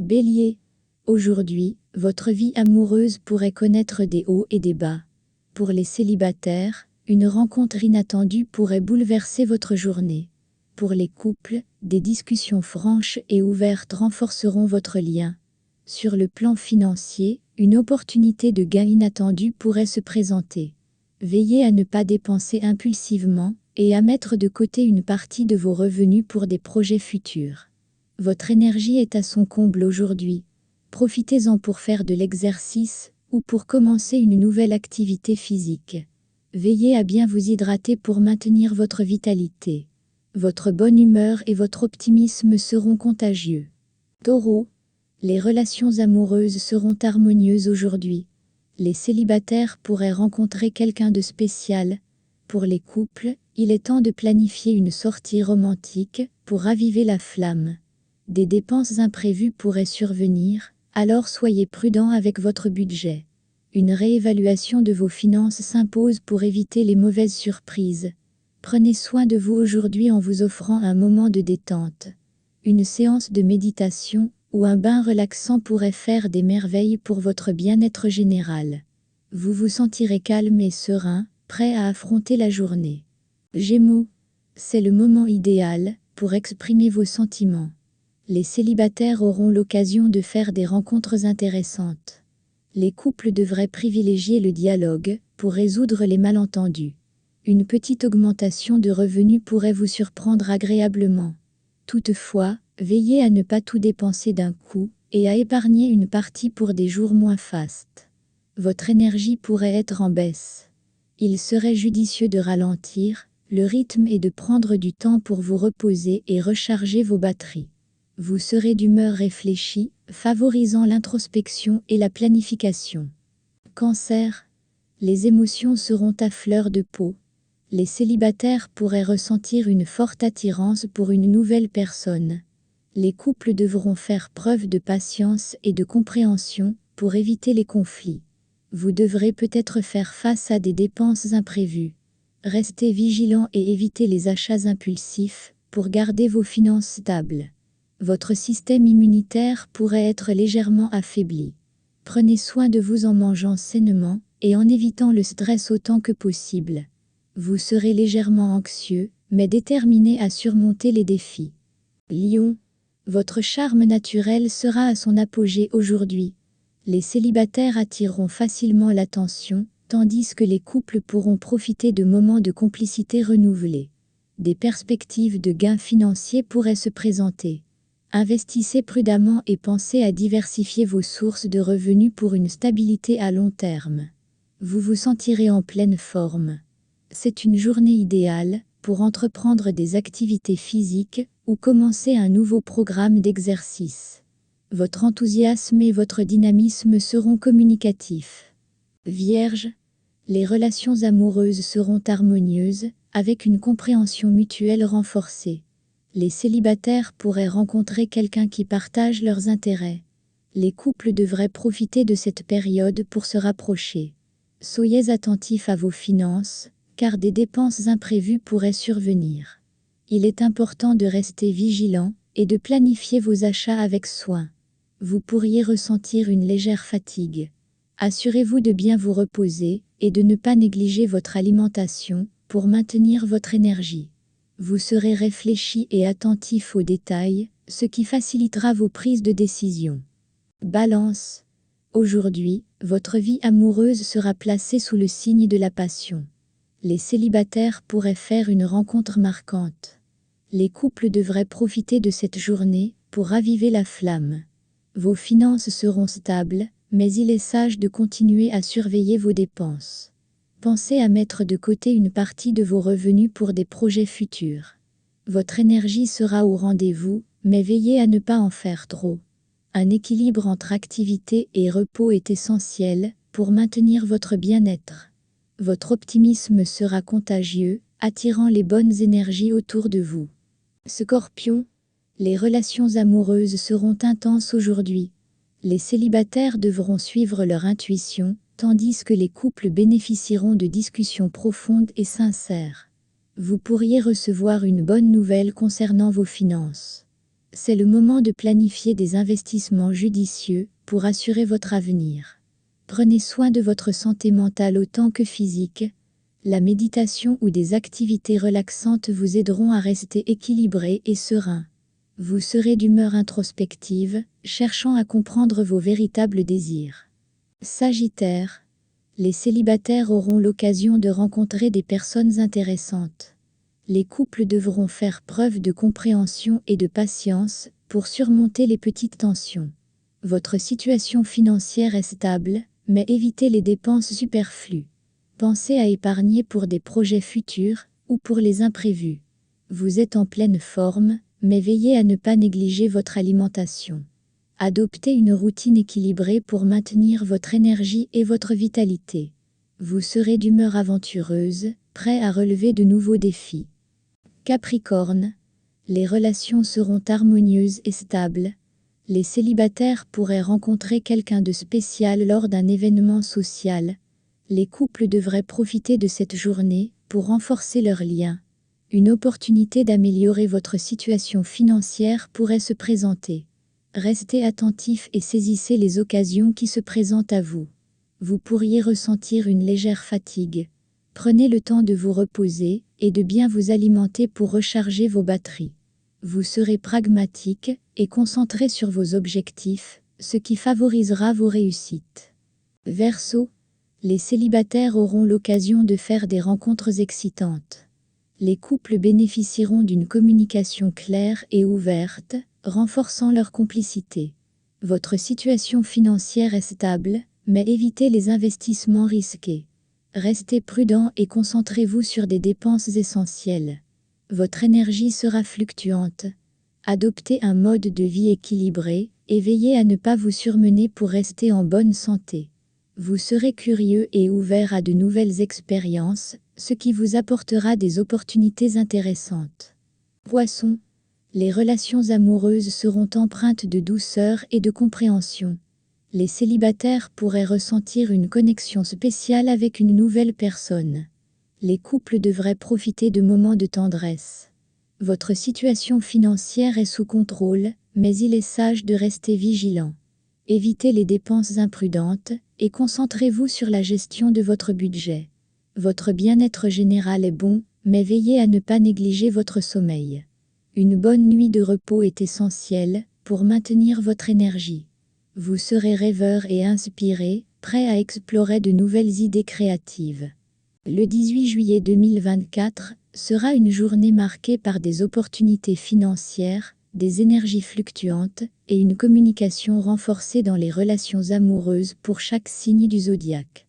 Bélier. Aujourd'hui, votre vie amoureuse pourrait connaître des hauts et des bas. Pour les célibataires, une rencontre inattendue pourrait bouleverser votre journée. Pour les couples, des discussions franches et ouvertes renforceront votre lien. Sur le plan financier, une opportunité de gain inattendu pourrait se présenter. Veillez à ne pas dépenser impulsivement et à mettre de côté une partie de vos revenus pour des projets futurs. Votre énergie est à son comble aujourd'hui. Profitez-en pour faire de l'exercice ou pour commencer une nouvelle activité physique. Veillez à bien vous hydrater pour maintenir votre vitalité. Votre bonne humeur et votre optimisme seront contagieux. Taureau. Les relations amoureuses seront harmonieuses aujourd'hui. Les célibataires pourraient rencontrer quelqu'un de spécial. Pour les couples, il est temps de planifier une sortie romantique pour raviver la flamme. Des dépenses imprévues pourraient survenir, alors soyez prudent avec votre budget. Une réévaluation de vos finances s'impose pour éviter les mauvaises surprises. Prenez soin de vous aujourd'hui en vous offrant un moment de détente. Une séance de méditation ou un bain relaxant pourrait faire des merveilles pour votre bien-être général. Vous vous sentirez calme et serein, prêt à affronter la journée. Gémeaux. C'est le moment idéal pour exprimer vos sentiments. Les célibataires auront l'occasion de faire des rencontres intéressantes. Les couples devraient privilégier le dialogue pour résoudre les malentendus. Une petite augmentation de revenus pourrait vous surprendre agréablement. Toutefois, veillez à ne pas tout dépenser d'un coup et à épargner une partie pour des jours moins fastes. Votre énergie pourrait être en baisse. Il serait judicieux de ralentir le rythme et de prendre du temps pour vous reposer et recharger vos batteries. Vous serez d'humeur réfléchie, favorisant l'introspection et la planification. Cancer. Les émotions seront à fleur de peau. Les célibataires pourraient ressentir une forte attirance pour une nouvelle personne. Les couples devront faire preuve de patience et de compréhension pour éviter les conflits. Vous devrez peut-être faire face à des dépenses imprévues. Restez vigilant et évitez les achats impulsifs pour garder vos finances stables. Votre système immunitaire pourrait être légèrement affaibli. Prenez soin de vous en mangeant sainement et en évitant le stress autant que possible. Vous serez légèrement anxieux, mais déterminé à surmonter les défis. Lion. Votre charme naturel sera à son apogée aujourd'hui. Les célibataires attireront facilement l'attention, tandis que les couples pourront profiter de moments de complicité renouvelés. Des perspectives de gains financiers pourraient se présenter. Investissez prudemment et pensez à diversifier vos sources de revenus pour une stabilité à long terme. Vous vous sentirez en pleine forme. C'est une journée idéale pour entreprendre des activités physiques ou commencer un nouveau programme d'exercice. Votre enthousiasme et votre dynamisme seront communicatifs. Vierge. Les relations amoureuses seront harmonieuses, avec une compréhension mutuelle renforcée. Les célibataires pourraient rencontrer quelqu'un qui partage leurs intérêts. Les couples devraient profiter de cette période pour se rapprocher. Soyez attentifs à vos finances, car des dépenses imprévues pourraient survenir. Il est important de rester vigilant et de planifier vos achats avec soin. Vous pourriez ressentir une légère fatigue. Assurez-vous de bien vous reposer et de ne pas négliger votre alimentation pour maintenir votre énergie. Vous serez réfléchi et attentif aux détails, ce qui facilitera vos prises de décision. Balance. Aujourd'hui, votre vie amoureuse sera placée sous le signe de la passion. Les célibataires pourraient faire une rencontre marquante. Les couples devraient profiter de cette journée pour raviver la flamme. Vos finances seront stables, mais il est sage de continuer à surveiller vos dépenses. Pensez à mettre de côté une partie de vos revenus pour des projets futurs. Votre énergie sera au rendez-vous, mais veillez à ne pas en faire trop. Un équilibre entre activité et repos est essentiel pour maintenir votre bien-être. Votre optimisme sera contagieux, attirant les bonnes énergies autour de vous. Scorpion. Les relations amoureuses seront intenses aujourd'hui. Les célibataires devront suivre leur intuition, tandis que les couples bénéficieront de discussions profondes et sincères. Vous pourriez recevoir une bonne nouvelle concernant vos finances. C'est le moment de planifier des investissements judicieux pour assurer votre avenir. Prenez soin de votre santé mentale autant que physique. La méditation ou des activités relaxantes vous aideront à rester équilibré et serein. Vous serez d'humeur introspective, cherchant à comprendre vos véritables désirs. Sagittaire. Les célibataires auront l'occasion de rencontrer des personnes intéressantes. Les couples devront faire preuve de compréhension et de patience pour surmonter les petites tensions. Votre situation financière est stable, mais évitez les dépenses superflues. Pensez à épargner pour des projets futurs ou pour les imprévus. Vous êtes en pleine forme, mais veillez à ne pas négliger votre alimentation. Adoptez une routine équilibrée pour maintenir votre énergie et votre vitalité. Vous serez d'humeur aventureuse, prêt à relever de nouveaux défis. Capricorne. Les relations seront harmonieuses et stables. Les célibataires pourraient rencontrer quelqu'un de spécial lors d'un événement social. Les couples devraient profiter de cette journée pour renforcer leurs liens. Une opportunité d'améliorer votre situation financière pourrait se présenter. Restez attentif et saisissez les occasions qui se présentent à vous. Vous pourriez ressentir une légère fatigue. Prenez le temps de vous reposer et de bien vous alimenter pour recharger vos batteries. Vous serez pragmatique et concentré sur vos objectifs, ce qui favorisera vos réussites. Verseau. Les célibataires auront l'occasion de faire des rencontres excitantes. Les couples bénéficieront d'une communication claire et ouverte, renforçant leur complicité. Votre situation financière est stable, mais évitez les investissements risqués. Restez prudent et concentrez-vous sur des dépenses essentielles. Votre énergie sera fluctuante. Adoptez un mode de vie équilibré et veillez à ne pas vous surmener pour rester en bonne santé. Vous serez curieux et ouvert à de nouvelles expériences, ce qui vous apportera des opportunités intéressantes. Poisson. Les relations amoureuses seront empreintes de douceur et de compréhension. Les célibataires pourraient ressentir une connexion spéciale avec une nouvelle personne. Les couples devraient profiter de moments de tendresse. Votre situation financière est sous contrôle, mais il est sage de rester vigilant. Évitez les dépenses imprudentes et concentrez-vous sur la gestion de votre budget. Votre bien-être général est bon, mais veillez à ne pas négliger votre sommeil. Une bonne nuit de repos est essentielle pour maintenir votre énergie. Vous serez rêveur et inspiré, prêt à explorer de nouvelles idées créatives. Le 18 juillet 2024 sera une journée marquée par des opportunités financières, des énergies fluctuantes et une communication renforcée dans les relations amoureuses pour chaque signe du zodiaque.